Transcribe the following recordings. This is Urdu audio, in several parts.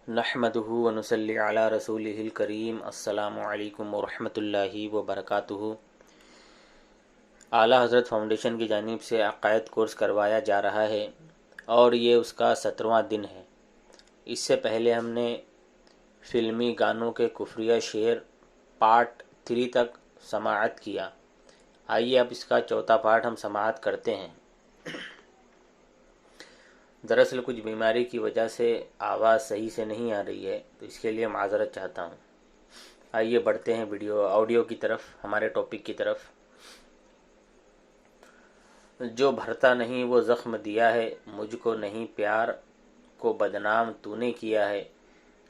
نحمدہ ونصلی علی رسولہ الکریم۔ السلام علیکم ورحمۃ اللہ وبرکاتہ۔ اعلیٰ حضرت فاؤنڈیشن کی جانب سے عقائد کورس کروایا جا رہا ہے اور یہ اس کا 17واں دن ہے۔ اس سے پہلے ہم نے فلمی گانوں کے کفریہ شعر پارٹ 3 تک سماعت کیا۔ آئیے اب اس کا چوتھا پارٹ ہم سماعت کرتے ہیں۔ دراصل کچھ بیماری کی وجہ سے آواز صحیح سے نہیں آ رہی ہے، تو اس کے لیے معذرت چاہتا ہوں۔ آئیے بڑھتے ہیں آڈیو کی طرف، ہمارے ٹاپک کی طرف۔ جو بھرتا نہیں وہ زخم دیا ہے، مجھ کو نہیں پیار کو بدنام تو نے کیا ہے،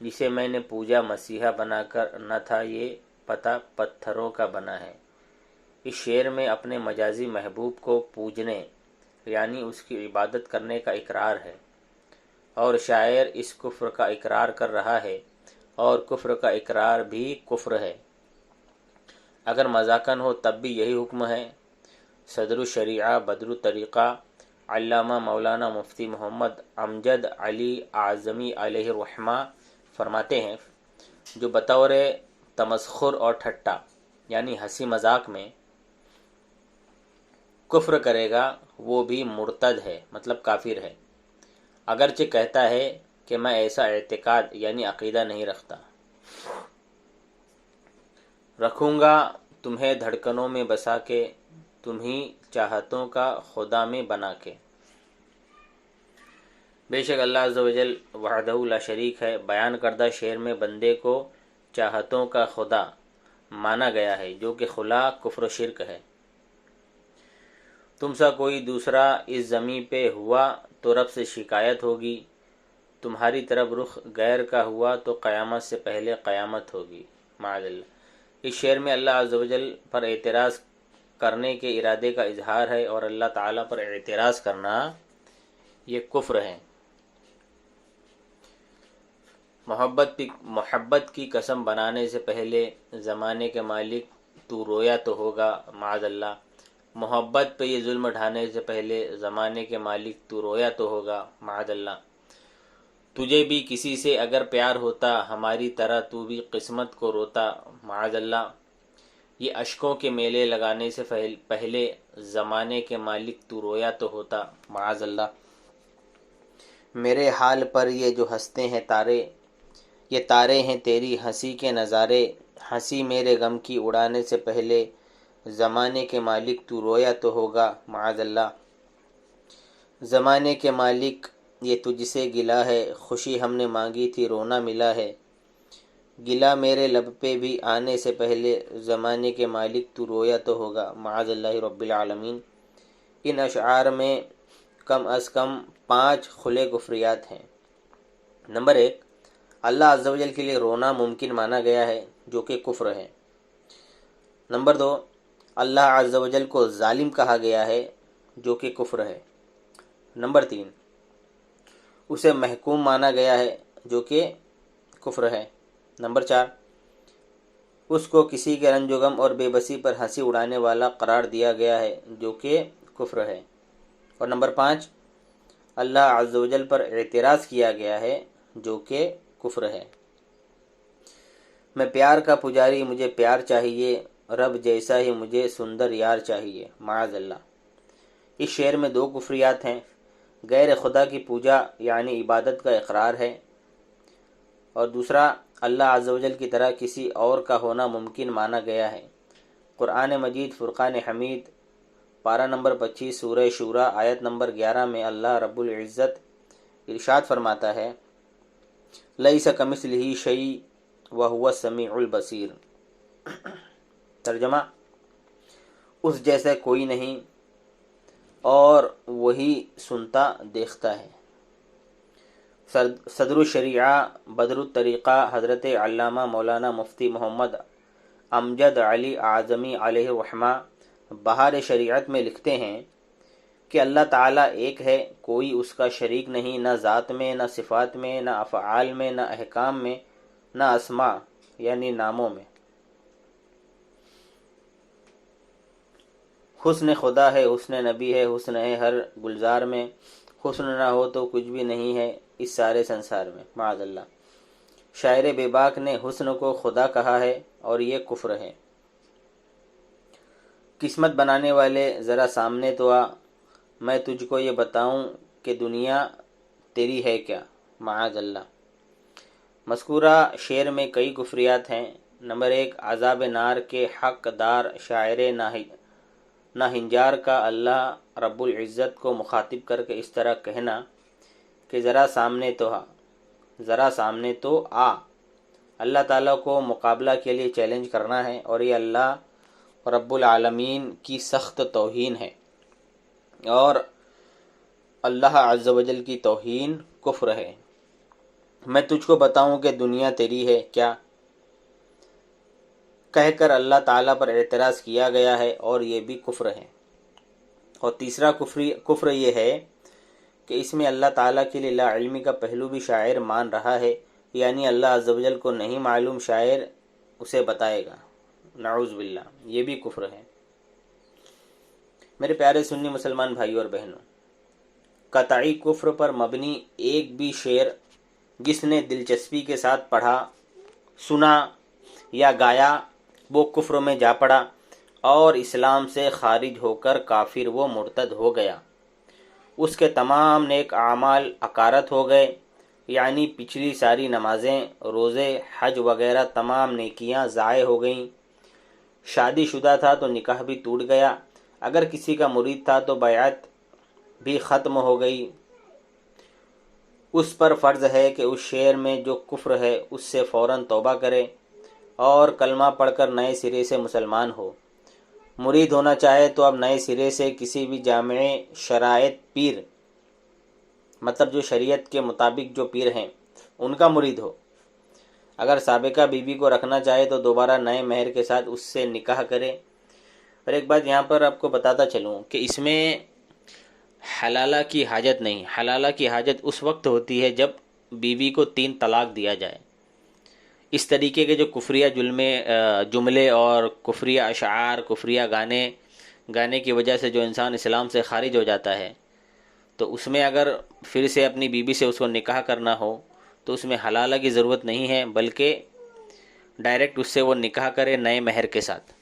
جسے میں نے پوجا مسیحا بنا کر نہ تھا یہ پتہ پتھروں کا بنا ہے۔ اس شعر میں اپنے مجازی محبوب کو پوجنے یعنی اس کی عبادت کرنے کا اقرار ہے، اور شاعر اس کفر کا اقرار کر رہا ہے، اور کفر کا اقرار بھی کفر ہے۔ اگر مذاقن ہو تب بھی یہی حکم ہے۔ صدر الشریعہ بدر الطریقہ علامہ مولانا مفتی محمد امجد علی اعظمی علیہ الرحمہ فرماتے ہیں، جو بطور تمسخر اور ٹھٹا یعنی ہنسی مذاق میں کفر کرے گا وہ بھی مرتد ہے، مطلب کافر ہے، اگرچہ کہتا ہے کہ میں ایسا اعتقاد یعنی عقیدہ نہیں رکھتا۔ رکھوں گا تمہیں دھڑکنوں میں بسا کے، تمہیں چاہتوں کا خدا میں بنا کے۔ بے شک اللہ عز و جل وحدہ لا شریک ہے۔ بیان کردہ شعر میں بندے کو چاہتوں کا خدا مانا گیا ہے، جو کہ خلا کفر و شرک ہے۔ تم سا کوئی دوسرا اس زمیں پہ ہوا تو رب سے شکایت ہوگی، تمہاری طرف رخ غیر کا ہوا تو قیامت سے پہلے قیامت ہوگی، معاذ اللہ۔ اس شعر میں اللہ عز و جل پر اعتراض کرنے کے ارادے کا اظہار ہے، اور اللہ تعالیٰ پر اعتراض کرنا یہ کفر ہے۔ محبت کی قسم بنانے سے پہلے زمانے کے مالک تو رویا تو ہوگا، معاذ اللہ۔ محبت پہ یہ ظلم ڈھانے سے پہلے زمانے کے مالک تو رویا تو ہوگا، معاذ اللہ۔ تجھے بھی کسی سے اگر پیار ہوتا ہماری طرح تو بھی قسمت کو روتا، معاذ اللہ۔ یہ اشکوں کے میلے لگانے سے پہلے زمانے کے مالک تو رویا تو ہوتا، معاذ اللہ۔ میرے حال پر یہ جو ہنستے ہیں تارے، یہ تارے ہیں تیری ہنسی کے نظارے، ہنسی میرے غم کی اڑانے سے پہلے زمانے کے مالک تو رویا تو ہوگا، معاذ اللہ۔ زمانے کے مالک یہ تجھ سے گلہ ہے، خوشی ہم نے مانگی تھی رونا ملا ہے، گلہ میرے لب پہ بھی آنے سے پہلے زمانے کے مالک تو رویا تو ہوگا، معاذ اللہ رب العالمین۔ ان اشعار میں کم از کم 5 کھلے کفریات ہیں۔ نمبر 1، اللہ عز و جل کے لیے رونا ممکن مانا گیا ہے، جو کہ کفر ہے۔ نمبر 2، اللہ عز و جل کو ظالم کہا گیا ہے، جو کہ کفر ہے۔ نمبر 3، اسے محکوم مانا گیا ہے، جو کہ کفر ہے۔ نمبر 4، اس کو کسی کے رنج و غم اور بے بسی پر ہنسی اڑانے والا قرار دیا گیا ہے، جو کہ کفر ہے۔ اور نمبر 5، اللہ عز و جل پر اعتراض کیا گیا ہے، جو کہ کفر ہے۔ میں پیار کا پجاری، مجھے پیار چاہیے، رب جیسا ہی مجھے سندر یار چاہیے، معاذ اللہ۔ اس شعر میں 2 کفریات ہیں۔ غیر خدا کی پوجا یعنی عبادت کا اقرار ہے، اور دوسرا اللہ عز و جل کی طرح کسی اور کا ہونا ممکن مانا گیا ہے۔ قرآن مجید فرقان حمید پارہ نمبر 25 سورہ شورى آیت نمبر 11 میں اللہ رب العزت ارشاد فرماتا ہے، لَيْسَ كَمِثْلِهِ شَيْءٌ وَهُوَ السَّمِيعُ الْبَصِيرُ۔ ترجمہ، اس جیسا کوئی نہیں اور وہی سنتا دیکھتا ہے۔ صدر الشریعہ بدر الطریقہ حضرت علامہ مولانا مفتی محمد امجد علی اعظمی علیہ الرحمہ بہار شریعت میں لکھتے ہیں کہ اللہ تعالیٰ ایک ہے، کوئی اس کا شریک نہیں، نہ ذات میں، نہ صفات میں، نہ افعال میں، نہ احکام میں، نہ اسماء یعنی ناموں میں۔ حسن خدا ہے، حسن نبی ہے، حسن ہے ہر گلزار میں، حسن نہ ہو تو کچھ بھی نہیں ہے اس سارے سنسار میں، معاذ اللہ۔ شاعر بے باک نے حسن کو خدا کہا ہے اور یہ کفر ہے۔ قسمت بنانے والے ذرا سامنے تو آ، میں تجھ کو یہ بتاؤں کہ دنیا تیری ہے کیا، معاذ اللہ۔ مذکورہ شعر میں کئی کفریات ہیں۔ نمبر 1، عذاب نار کے حقدار شاعر ناہنجار کا اللہ رب العزت کو مخاطب کر کے اس طرح کہنا کہ ذرا سامنے تو آ، ذرا سامنے تو آ۔ اللہ تعالیٰ کو مقابلہ کے لیے چیلنج کرنا ہے، اور یہ اللہ رب العالمین کی سخت توہین ہے، اور اللہ عز و جل کی توہین کفر ہے۔ میں تجھ کو بتاؤں کہ دنیا تیری ہے کیا کہہ کر اللہ تعالیٰ پر اعتراض کیا گیا ہے، اور یہ بھی کفر ہے۔ اور تیسرا کفر یہ ہے کہ اس میں اللہ تعالیٰ کے لیے لا علمی کا پہلو بھی شاعر مان رہا ہے، یعنی اللہ عز و جل کو نہیں معلوم، شاعر اسے بتائے گا، نعوذ باللہ، یہ بھی کفر ہے۔ میرے پیارے سنی مسلمان بھائیوں اور بہنوں، قطعی کفر پر مبنی ایک بھی شعر جس نے دلچسپی کے ساتھ پڑھا، سنا یا گایا، وہ کفر میں جا پڑا اور اسلام سے خارج ہو کر کافر و مرتد ہو گیا۔ اس کے تمام نیک اعمال اکارت ہو گئے، یعنی پچھلی ساری نمازیں، روزے، حج وغیرہ تمام نیکیاں ضائع ہو گئیں۔ شادی شدہ تھا تو نکاح بھی ٹوٹ گیا، اگر کسی کا مرید تھا تو بیعت بھی ختم ہو گئی۔ اس پر فرض ہے کہ اس شعر میں جو کفر ہے اس سے فوراً توبہ کرے اور کلمہ پڑھ کر نئے سرے سے مسلمان ہو۔ مرید ہونا چاہے تو اب نئے سرے سے کسی بھی جامع شرائط پیر، مطلب جو شریعت کے مطابق جو پیر ہیں ان کا مرید ہو۔ اگر سابقہ بیوی کو رکھنا چاہے تو دوبارہ نئے مہر کے ساتھ اس سے نکاح کرے۔ اور ایک بات یہاں پر آپ کو بتاتا چلوں کہ اس میں حلالہ کی حاجت نہیں۔ حلالہ کی حاجت اس وقت ہوتی ہے جب بیوی کو 3 طلاق دیا جائے۔ اس طریقے کے جو کفریہ جملے اور کفریہ اشعار، کفریہ گانے کی وجہ سے جو انسان اسلام سے خارج ہو جاتا ہے، تو اس میں اگر پھر سے اپنی بیوی سے اس کو نکاح کرنا ہو تو اس میں حلالہ کی ضرورت نہیں ہے، بلکہ ڈائریکٹ اس سے وہ نکاح کرے نئے مہر کے ساتھ۔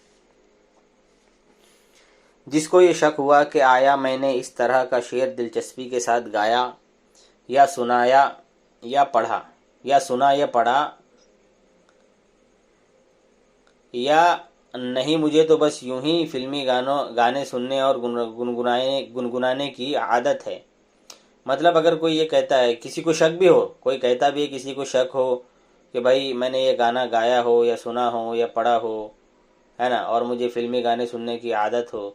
جس کو یہ شک ہوا کہ آیا میں نے اس طرح کا شعر دلچسپی کے ساتھ گایا یا سنایا یا پڑھا، یا سنا یا پڑھا، یا نہیں، مجھے تو بس یوں ہی فلمی گانے سننے اور گنگنانے کی عادت ہے۔ مطلب اگر کوئی یہ کہتا ہے، کسی کو شک بھی ہو، کوئی کہتا بھی ہے کسی کو شک ہو کہ بھائی میں نے یہ گانا گایا ہو یا سنا ہو یا پڑھا ہو، ہے نا، اور مجھے فلمی گانے سننے کی عادت ہو،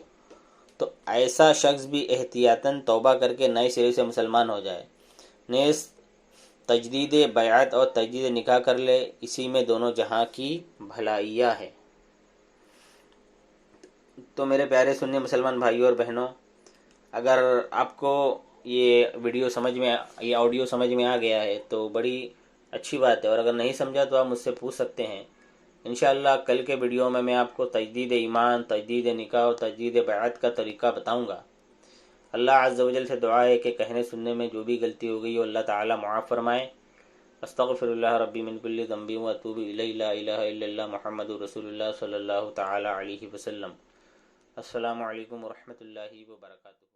تو ایسا شخص بھی احتیاطاً توبہ کر کے نئے سرے سے مسلمان ہو جائے، نیز تجدید بیعت اور تجدید نکاح کر لے، اسی میں دونوں جہاں کی بھلائیاں ہے۔ تو میرے پیارے سنی مسلمان بھائیوں اور بہنوں، اگر آپ کو یہ ویڈیو یہ آڈیو سمجھ میں آ گیا ہے تو بڑی اچھی بات ہے، اور اگر نہیں سمجھا تو آپ مجھ سے پوچھ سکتے ہیں۔ انشاءاللہ کل کے ویڈیو میں آپ کو تجدید ایمان، تجدید نکاح اور تجدید بیعت کا طریقہ بتاؤں گا۔ اللہ عز و جل سے دعا ہے کہ کہنے سننے میں جو بھی غلطی ہو گئی وہ اللہ تعالی معاف فرمائے۔ استغفر اللہ ربی من کل ذنب واتوب الیہ، لا الہ الا اللہ محمد رسول اللہ صلی اللہ تعالی علیہ وسلم۔ السلام علیکم ورحمۃ اللہ وبرکاتہ۔